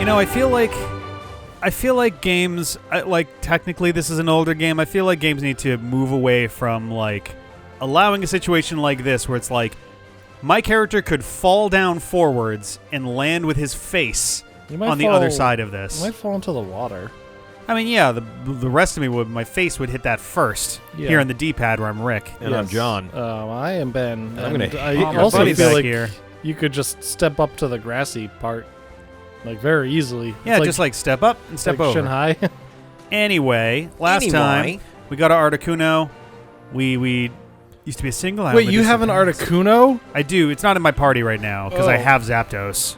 I feel like games, like technically this is an older game. I feel like games need to move away from like allowing a situation like this where it's like my character could fall down forwards and land with his face on the other side of this. You might fall into the water. I mean, yeah, the rest of me would. My face would hit that first. Yeah. Here on the D-pad where I'm Rick. And I'm John. I am Ben. I'm going to I hit your also buddy feel back like here. you could just step up to the grassy part, like very easily. Yeah, It's just like step up and step like over. Shanghai. Anyway, last time we got our Articuno. We used to be a single. Wait, you have an Articuno? I do. It's not in my party right now because I Oh. have Zapdos.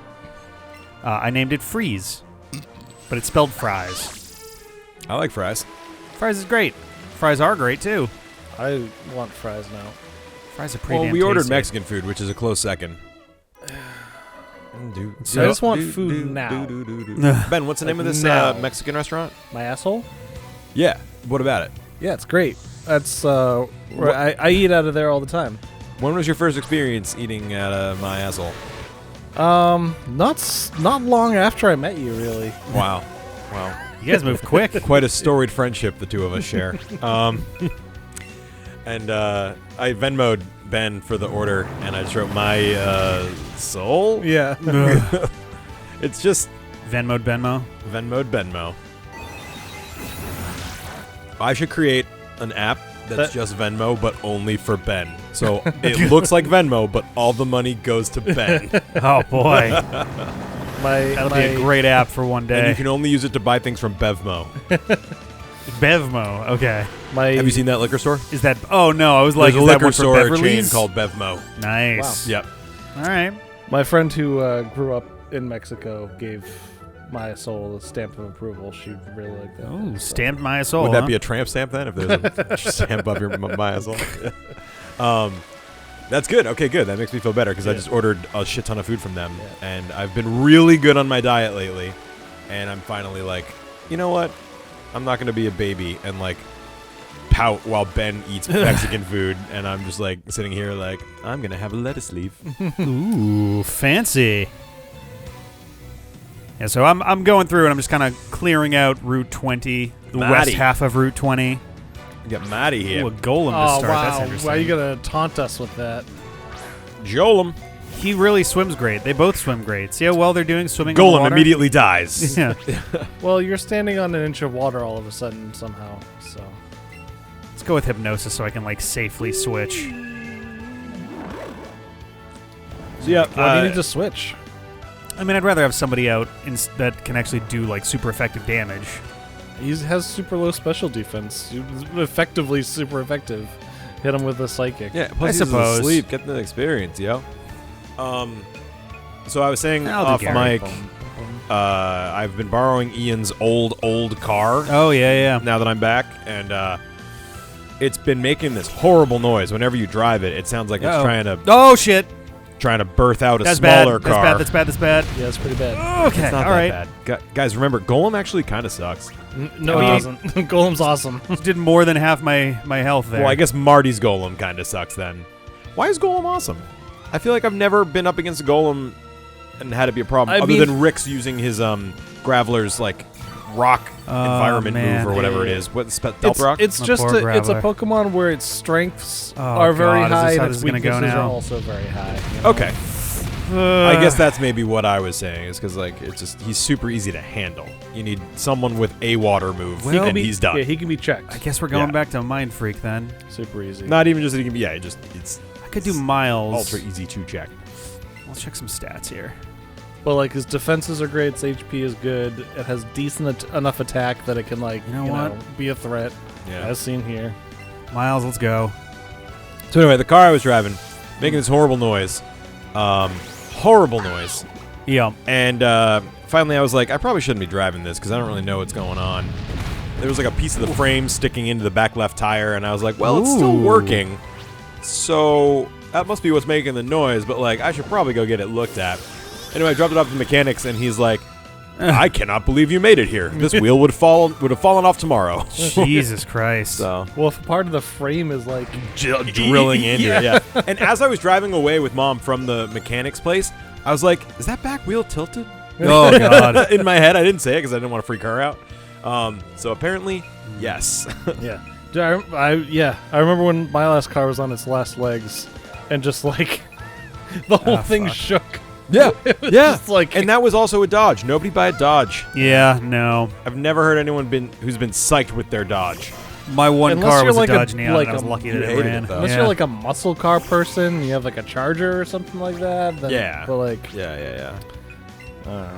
I named it Freeze, but it's spelled Fries. I like fries. Fries is great. Fries are great too. I want fries now. Fries are pretty Well, damn we ordered tasty. Mexican food, which is a close second. So I just want food now. Ben, what's the name of this Now. Mexican restaurant? My asshole? Yeah. What about it? Yeah, it's great. That's where I eat out of there all the time. When was your first experience eating at my asshole? Not long after I met you, really. Wow. Wow. You guys move quick. Quite a storied friendship the two of us share. And I Venmo'd Ben for the order, and I just wrote my soul. Yeah. It's just Venmo'd Benmo. Venmo'd Benmo. I should create an app that's just Venmo, but only for Ben. So it looks like Venmo, but all the money goes to Ben. Oh boy, that'll be a my great app for one And day. you can only use it to buy things from Bevmo. Bevmo. Okay. Have you seen that liquor store? Is that? Oh no, I was like, There's is a that liquor one for store chain Beverly's? called Bevmo. Nice. Yep. All right. My friend who grew up in Mexico gave my soul a stamp of approval. She really liked that. Oh, stamped my soul. Would that be a tramp stamp then? If there's a stamp of your my soul? That's good. Okay, good. That makes me feel better because I just ordered a shit ton of food from them, and I've been really good on my diet lately. And I'm finally like, you know what? I'm not going to be a baby and like pout while Ben eats Mexican food, and I'm just like sitting here like I'm going to have a lettuce leaf. Ooh, fancy. Yeah, so I'm going through and I'm just kind of clearing out Route 20, the Matty. west half of Route 20. You got Matty here. Ooh, a golem to Oh start. That's wow! interesting. Why are you gonna taunt us with that? Jolem. He really swims great. They both swim great. See how well they're doing swimming in the Golem water? immediately dies. Yeah. Well, you're standing on an inch of water all of a sudden somehow. So Let's go with hypnosis so I can like safely switch. So yeah, why do you need to switch? I mean, I'd rather have somebody out that can actually do like super effective damage. He has super low special defense. Effectively super effective. Hit him with a psychic. yeah. I Plus he's suppose. asleep. Get the experience, yo. So I was saying I'll do off Gary. mic, I've been borrowing Ian's old car. Oh yeah, yeah. Now that I'm back, and it's been making this horrible noise. Whenever you drive it, it sounds like Uh-oh. it's Oh shit! trying to birth out a That's bad. smaller car. That's bad. That's bad. Yeah, it's pretty bad. Okay, It's not all that right. bad. Guys, remember, Golem actually kind of sucks. No, he doesn't. Golem's awesome. Did more than half my health there. Well, I guess Marty's Golem kind of sucks then. Why is Golem awesome? I feel like I've never been up against a Golem and had it be a problem, I other mean- than Rick's using his Graveler's like rock environment man. move or whatever it Yeah. is. What Stealth Rock? It's My just poor it's a Graveler. Pokemon where its strengths Oh, are very God, is high this how and this its is gonna go weaknesses are now? also very high. You know? Okay. I guess that's maybe what I was saying, is because like it's just he's super easy to handle. You need someone with a water move, Well, and he's done. Yeah, he can be checked. I guess we're going Yeah. back to Mind Freak then. Super easy. Not even just that he can be. Yeah, it's I could do Miles. ultra easy to check. Let's check some stats here. But like his defenses are great, its HP is good. It has decent enough attack that it can like You know what? be a threat. Yeah. As seen here. Miles, let's go. So anyway, the car I was driving, making this horrible noise, horrible noise, Yeah. and finally I was like, I probably shouldn't be driving this because I don't really know what's going on. There was like a piece of the frame sticking into the back left tire, and I was like, well, it's still Ooh. working, so that must be what's making the noise. But like, I should probably go get it looked at. Anyway, I dropped it off to the mechanics, and he's like, I cannot believe you made it here. This wheel would have fallen off tomorrow. Jesus Christ. So Well, if part of the frame is like drilling into it. Yeah. And as I was driving away with Mom from the mechanic's place, I was like, is that back wheel tilted? Oh, God. In my head, I didn't say it because I didn't want to freak her out. So apparently, yes. Yeah. Dude, I remember when my last car was on its last legs, and just like the whole thing shook. Yeah, It was yeah. just like, And that was also a Dodge. Nobody buy a Dodge. Yeah, no. I've never heard anyone who's been psyched with their Dodge. My one Unless car you're was like a a- Dodge Neon, like and I was a- lucky you that it hated ran. it, though. unless Yeah. you're like a muscle car person, you have like a Charger or something like that. Then, Yeah. But like, Yeah. I don't know.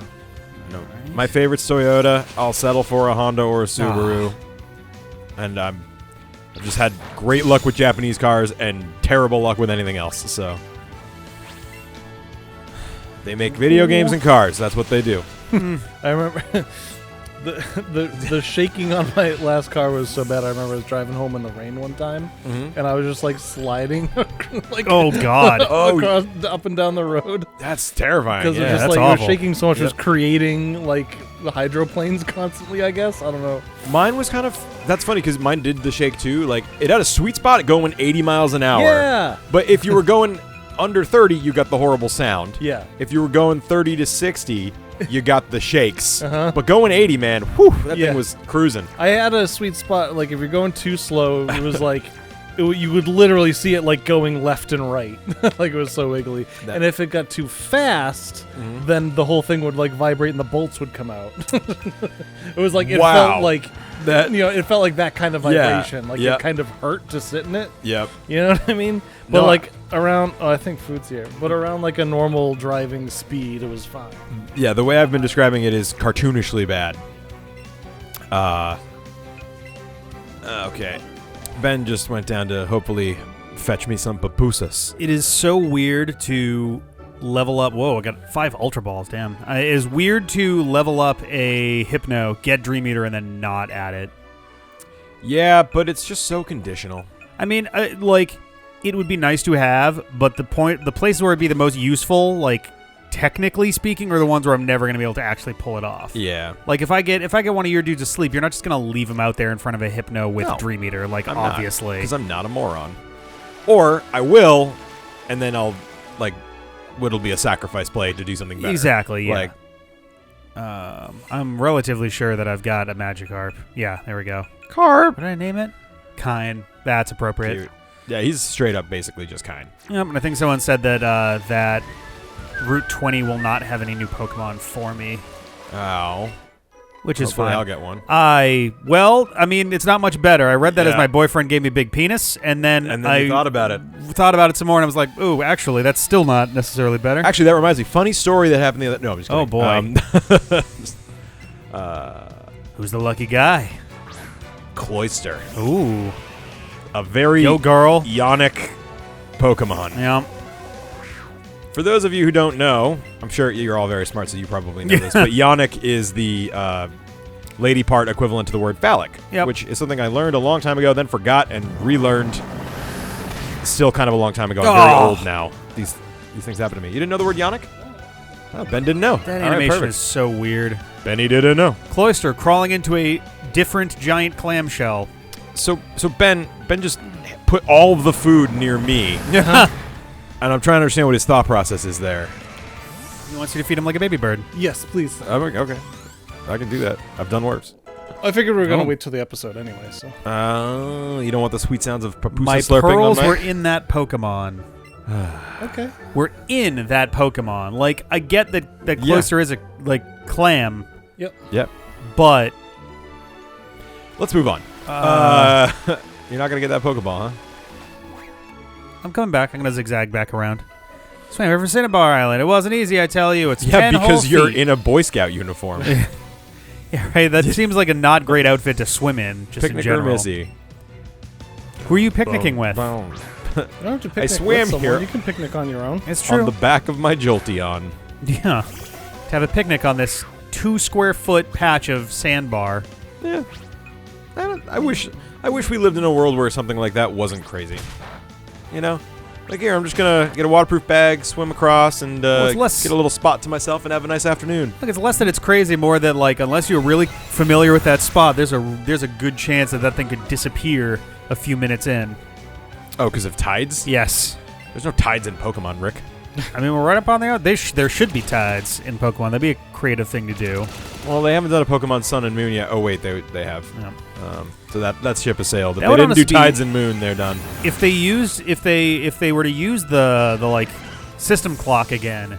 No. My favorite's Toyota. I'll settle for a Honda or a Subaru. And I've just had great luck with Japanese cars and terrible luck with anything else. So they make video games and cars. That's what they do. I remember the shaking on my last car was so bad. I remember I was driving home in the rain one time, and I was just like sliding, like Oh, God. across, up and down the road That's terrifying. because Yeah, it was just that's like it awful. was shaking so much. It was Yep. creating like the hydroplanes constantly. I guess I don't know. Mine was kind of. That's funny because mine did the shake too. Like it had a sweet spot going 80 miles an hour. Yeah, But if you were going under 30, you got the horrible sound. yeah. If you were going 30 to 60, you got the shakes. Uh-huh. But going 80, man, whew, that Yeah. thing was cruising. I had a sweet spot. Like if you're going too slow, it was like. You would literally see it like going left and right, like it was so wiggly. And if it got too fast, then the whole thing would like vibrate and the bolts would come out. It was like it Wow. felt like that. You know, it felt like that kind of Yeah. vibration. Like Yeah. it kind of hurt to sit in it. Yep. You know what I mean? But No, like around, I think food's here. But around like a normal driving speed, it was fine. Yeah, the way I've been describing it is cartoonishly bad. Okay. Ben just went down to hopefully fetch me some pupusas. It is so weird to level up. Whoa, I got 5 Ultra Balls, damn. It is weird to level up a Hypno, get Dream Eater, and then not add it. Yeah, but it's just so conditional. I mean, like, it would be nice to have, but the places where it'd be the most useful, like, technically speaking, are the ones where I'm never going to be able to actually pull it off. Yeah. Like, if I get one of your dudes asleep, you're not just going to leave him out there in front of a Hypno with No. Dream Eater, like, obviously. Because I'm not a moron. Or I will, and then I'll, like, it'll be a sacrifice play to do something better. Exactly, yeah. Like, I'm relatively sure that I've got a Magikarp. Yeah, there we go. Carp. What did I name it? Kind. That's appropriate. Cute. Yeah, he's straight up basically just kind. Yep, and I think someone said that that Route 20 will not have any new Pokemon for me, Oh. which is Hopefully fine. I'll get one. I mean, it's not much better. I read that as Yeah. my boyfriend gave me big penis, and then And then I you thought about it. thought about it some more, and I was like, ooh, actually, that's still not necessarily better. Actually, that reminds me. Funny story that happened the other. No, I'm just kidding. Oh, boy. Who's the lucky guy? Cloyster, Ooh. a very Yo, girl. Ionic Pokemon. Yeah. For those of you who don't know, I'm sure you're all very smart, so you probably know this. But Ionic is the lady part equivalent to the word phallic, Yep. which is something I learned a long time ago, then forgot and relearned. Still kind of a long time ago. I'm very Oh. old now. These things happen to me. You didn't know the word Ionic? Oh, Ben didn't know. That All right, animation perfect. is so weird. Benny didn't know. Cloyster crawling into a different giant clamshell. So Ben just put all of the food near me, and I'm trying to understand what his thought process is there. He wants you to feed him like a baby bird. Yes, please. Okay, I can do that. I've done worse. I figured we were gonna Oh. wait till the episode anyway. So You don't want the sweet sounds of papusa My slurping pearls on my... were in that Pokemon. okay. We're in that Pokemon. Like, I get that Yeah. Cloyster is a, like, clam, Yep. but... Let's move on. You're not gonna get that Pokeball, huh? I'm coming back. I'm going to zigzag back around. Swam over Cinnabar Island. It wasn't easy, I tell you. It's Yeah, 10 because whole you're feet. in a Boy Scout uniform. Yeah, right. That seems like a not great outfit to swim in, just in Picnicker general. Missy. Who are you picnicking with? Boom. You don't have to picnic swam with someone. here. You can picnic on your own. It's true. On the back of my Jolteon. Yeah. To have a picnic on this 2 square foot patch of sandbar. Yeah. I wish we lived in a world where something like that wasn't crazy. You know? Like, here, I'm just gonna get a waterproof bag, swim across, and it's less- get a little spot to myself and have a nice afternoon. Look, it's less that it's crazy, more that, like, unless you're really familiar with that spot, there's a good chance that thing could disappear a few minutes in. Oh, because of tides? Yes. There's no tides in Pokemon, Rick. I mean, we're right up on there. There should be tides in Pokemon. That'd be a creative thing to do. Well, they haven't done a Pokemon Sun and Moon yet. Oh wait, they have. Yeah. So that ship has sailed. If That they would didn't do honestly be- Tides and Moon, they're done. If they were to use the like system clock again,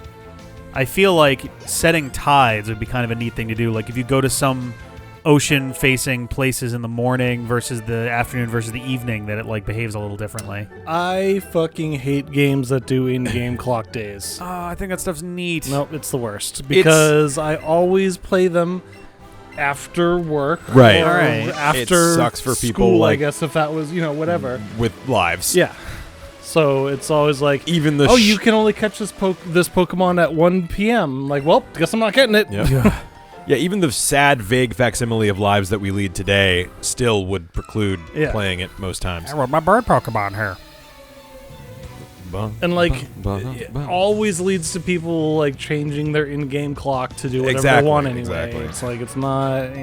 I feel like setting tides would be kind of a neat thing to do. Like if you go to some ocean-facing places in the morning versus the afternoon versus the evening, that it like behaves a little differently. I fucking hate games that do in-game clock days. Oh, I think that stuff's neat. Nope, it's the worst because I always play them after work, Right. Or Alright. after It sucks for school, people, I like- guess if that was whatever. With lives. Yeah. So it's always like, Even the you can only catch this Pokemon at 1 p.m. Like, well, guess I'm not getting it. Yep. Yeah, even the sad, vague facsimile of lives that we lead today still would preclude playing it most times. I wrote my bird Pokemon here. And like, it always leads to people like changing their in-game clock to do whatever they want anyway. Exactly. It's like it's not,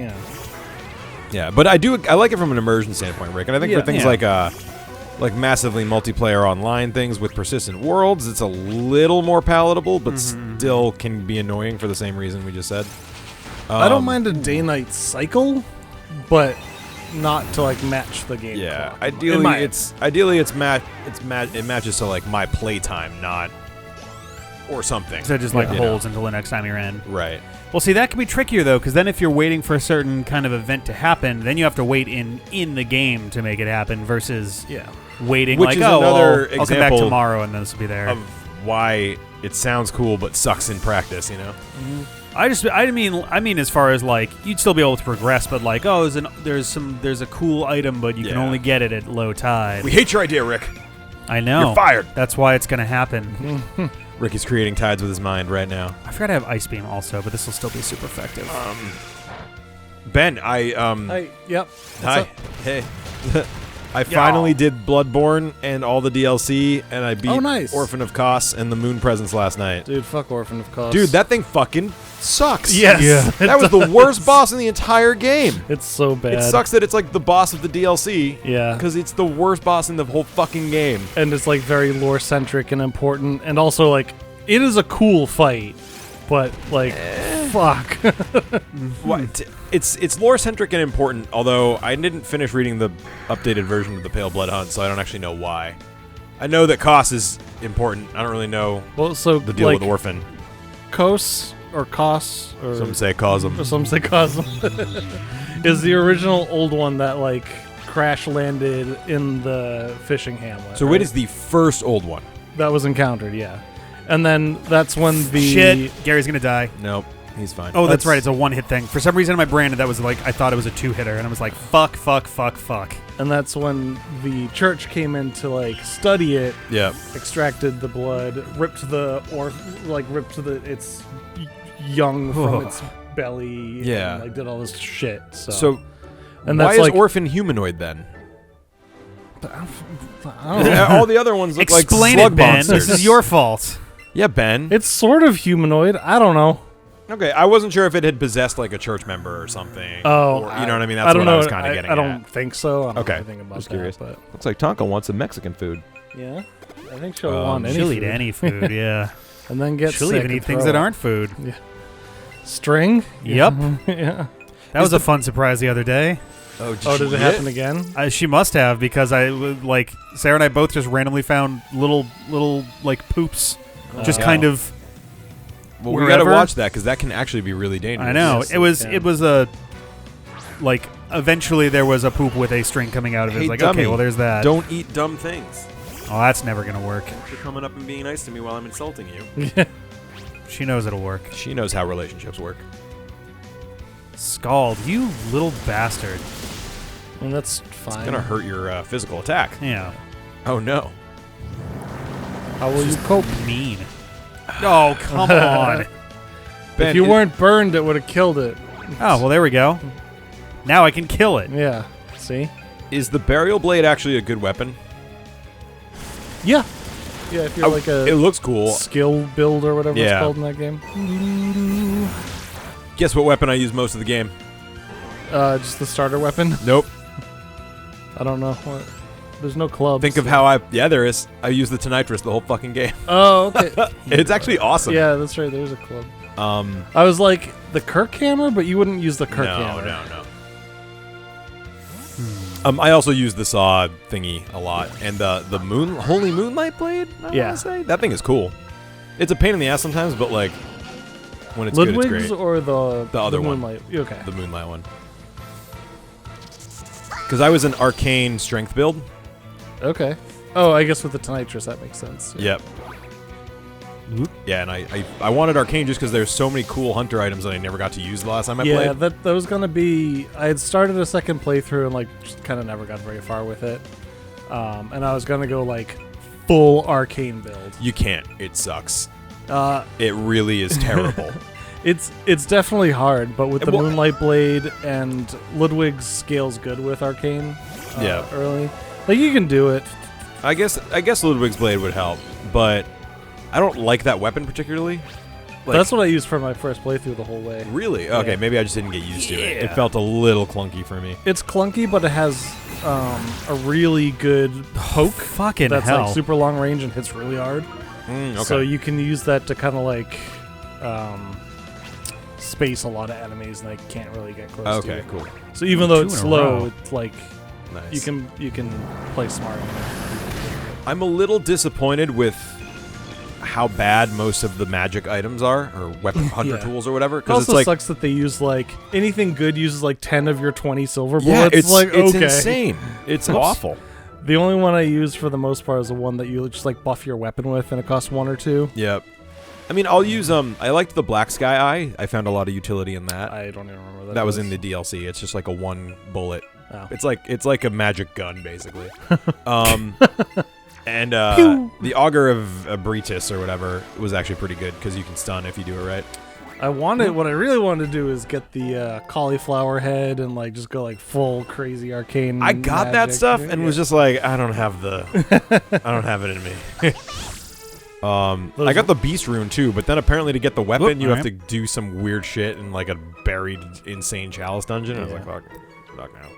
Yeah, but I like it from an immersion standpoint, Rick. And I think for things like massively multiplayer online things with persistent worlds, it's a little more palatable, but still can be annoying for the same reason we just said. I don't mind a day-night cycle, but not to like match the game. Yeah, clock. ideally it matches to like my playtime, not or something. So it just like holds until the next time you're in. Right. Well, see, that can be trickier though, because then if you're waiting for a certain kind of event to happen, then you have to wait in the game to make it happen versus waiting. Which like, is oh, another I'll come back example tomorrow and then this will be there. Of why it sounds cool but sucks in practice, you know. I mean, as far as like you'd still be able to progress, but like, oh, there's a cool item, but you can only get it at low tide. We hate your idea, Rick. I know. You're fired. That's why it's gonna happen. Rick is creating tides with his mind right now. I forgot I have Ice Beam also, but this will still be super effective. Ben, Yep. Hi. Hey. I finally did Bloodborne and all the DLC, and I beat Orphan of Kos and the Moon Presence last night. Dude, fuck Orphan of Kos. Dude, that thing fucking sucks. Yes. Yeah. That was the worst boss in the entire game. It's so bad. It sucks that it's like the boss of the DLC. Yeah. Because it's the worst boss in the whole fucking game. And it's like very lore-centric and important, and also like it is a cool fight, but like fuck. What? It's lore-centric and important, although I didn't finish reading the updated version of the Pale Blood Hunt, so I don't actually know why. I know that Kos is important. I don't really know the deal with Orphan. Kos or Kos or some say Cosm. Or some say Cosm is the original old one that like crash landed in the fishing hamlet. So it is the first old one that was encountered, and then that's when the shit. Gary's gonna die. Nope. He's fine. Oh, that's right. It's a one-hit thing. For some reason in my brain, that was like I thought it was a two-hitter, and I was like, fuck. And that's when the church came in to like study it. Yeah. Extracted the blood, ripped its young from its belly. Yeah. And, like did all this shit. So and why that's is Orphan humanoid then? I don't know. All the other ones look Explain like slug it, Ben. monsters. This is your fault. Yeah, Ben. It's sort of humanoid. I don't know. Okay, I wasn't sure if it had possessed like a church member or something. Oh, or, you know what I mean? That's I don't what know. I was kind of getting I don't at. think so. I don't Okay, know anything about just curious. that, Looks like Tonka wants some Mexican food. yeah, I think she'll want any She'll food. eat any food, yeah. And then get She'll sick even and eat things throw that up. aren't food. Yeah. String. Yep. Yeah. That was a fun surprise the other day. Oh, Did it happen again? She must have, because like Sarah and I both just randomly found little like poops, just kind of. Well, we gotta watch that because that can actually be really dangerous. I know. Yes, It was a like. Eventually, there was a poop with a string coming out of it. Hey, It's like, dummy, okay, well, there's that. Don't eat dumb things. Oh, that's never gonna work. You're coming up and being nice to me while I'm insulting you. She knows it'll work. She knows how relationships work. Scald, you little bastard. And that's fine. It's gonna hurt your physical attack. Yeah. Oh no. How will you cope? Mean. Oh, come on. Ben, If you weren't burned, it would have killed it. Oh, well, there we go. Now I can kill it. Yeah. See? Is the burial blade actually a good weapon? Yeah. Yeah, if you're like It a looks cool. skill build or whatever it's Yeah. called in that game. Guess what weapon I use most of the game? Just the starter weapon. Nope. I don't know what. There's no clubs. Think of how there is. I use the Tonitrus the whole fucking game. Oh, okay. It's actually awesome. Yeah, that's right. There's a club. I was like, the Kirk hammer, but you wouldn't use the Kirk hammer. No. I also use the saw thingy a lot, and the Holy Moonlight Blade. I wanna say that thing is cool. It's a pain in the ass sometimes, but like when it's Ludwig's good, it's great. or the other one. Moonlight? Okay. The Moonlight one. Because I was an arcane strength build. Okay. Oh, I guess with the Tonitrus that makes sense. Yep. Yeah, and I wanted arcane just because there's so many cool hunter items that I never got to use the last time I played. Yeah, that was gonna be. I had started a second playthrough and like just kind of never got very far with it. And I was gonna go like full arcane build. You can't. It sucks. It really is terrible. It's definitely hard, but with the Moonlight Blade and Ludwig's scales good with arcane. Early, like you can do it. I guess Ludwig's Blade would help, but I don't like that weapon particularly. Like, that's what I used for my first playthrough the whole way. Really? Okay, maybe I just didn't get used to it. It felt a little clunky for me. It's clunky, but it has a really good poke. Fucking that's hell. Like super long range and hits really hard. Okay. So you can use that to kind of like space a lot of enemies and they can't really get close to you. Okay, cool. So even though it's in a slow, row. it's like Nice. you can play smart. I'm a little disappointed with how bad most of the magic items are, or weapon hunter tools or whatever. It Because also it's like sucks that they use like anything good uses like 10 of your 20 silver yeah, bullets. it's like it's okay. insane. It's awful. The only one I use for the most part is the one that you just like buff your weapon with, and it costs 1 or 2. Yep. I mean, I'll use I liked the Black Sky Eye. I found a lot of utility in that. I don't even remember That was in the DLC. It's just like a 1 bullet. Oh. It's like a magic gun basically. And the Augur of Abritus or whatever was actually pretty good because you can stun if you do it right. What I really wanted to do is get the cauliflower head and like just go like full crazy arcane. I got that magic. stuff and was just like, I don't have it in me. I got the beast rune too, but then apparently to get the weapon, you have to do some weird shit in like a buried insane chalice dungeon. I was like, fuck no.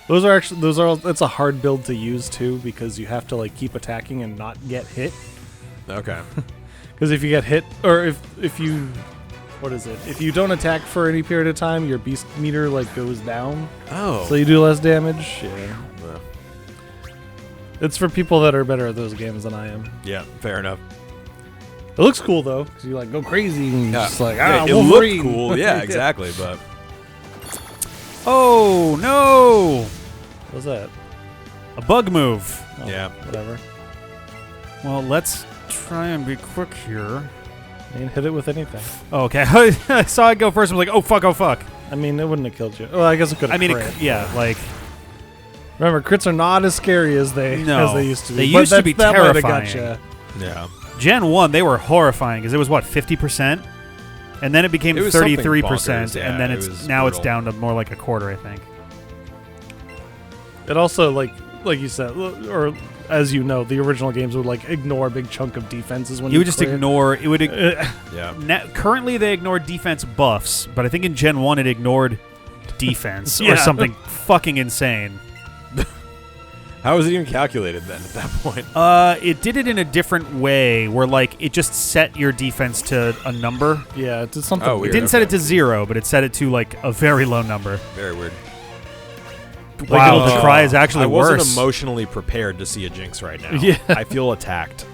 It's a hard build to use too because you have to like keep attacking and not get hit. Okay. Because if you get hit, or if you, if you don't attack for any period of time, your beast meter like goes down. Oh. So you do less damage. Yeah. It's for people that are better at those games than I am. Yeah, fair enough. It looks cool though, because you like go crazy and you're just like it Wolverine. looked cool. Yeah, exactly. But Oh no! What's that? A bug move. Oh, yeah, whatever. Well, let's try and be quick here. You can hit it with anything. Oh, okay. I saw it go first. I was like, oh fuck. I mean, it wouldn't have killed you. Oh, I guess it could have. Like. Remember, crits are not as scary as they used to be. They used to be terrifying. Gotcha. yeah. Gen 1, they were horrifying because it was, 50%? And then it became 33%, yeah, and then it's brutal. down to more like a quarter, I think. It also, like you said, or as you know, the original games would like ignore a big chunk of defenses when You would just crit. ignore... It would. Yeah. Currently, they ignore defense buffs, but I think in Gen 1 it ignored defense or something fucking insane. How was it even calculated then at that point? It did it in a different way, where like it just set your defense to a number. Yeah, it did something. Oh, It weird. didn't set it to 0, but it set it to like a very low number. Very weird. Wow, the cry is actually worse. I wasn't emotionally prepared to see a Jinx right now. Yeah. I feel attacked.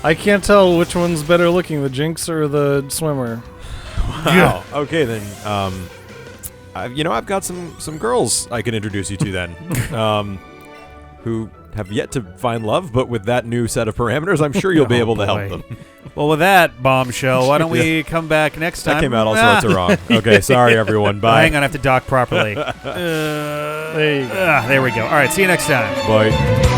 I can't tell which one's better looking, the Jinx or the swimmer. Wow. Okay, then. I've got some girls I can introduce you to then. Who have yet to find love, but with that new set of parameters, I'm sure you'll be able to help them. Well, with that bombshell, why don't we come back next time? That came out all sorts of wrong. Okay, sorry everyone. Bye. Hang on, I have to dock properly. There you go. There we go. All right, see you next time. Bye.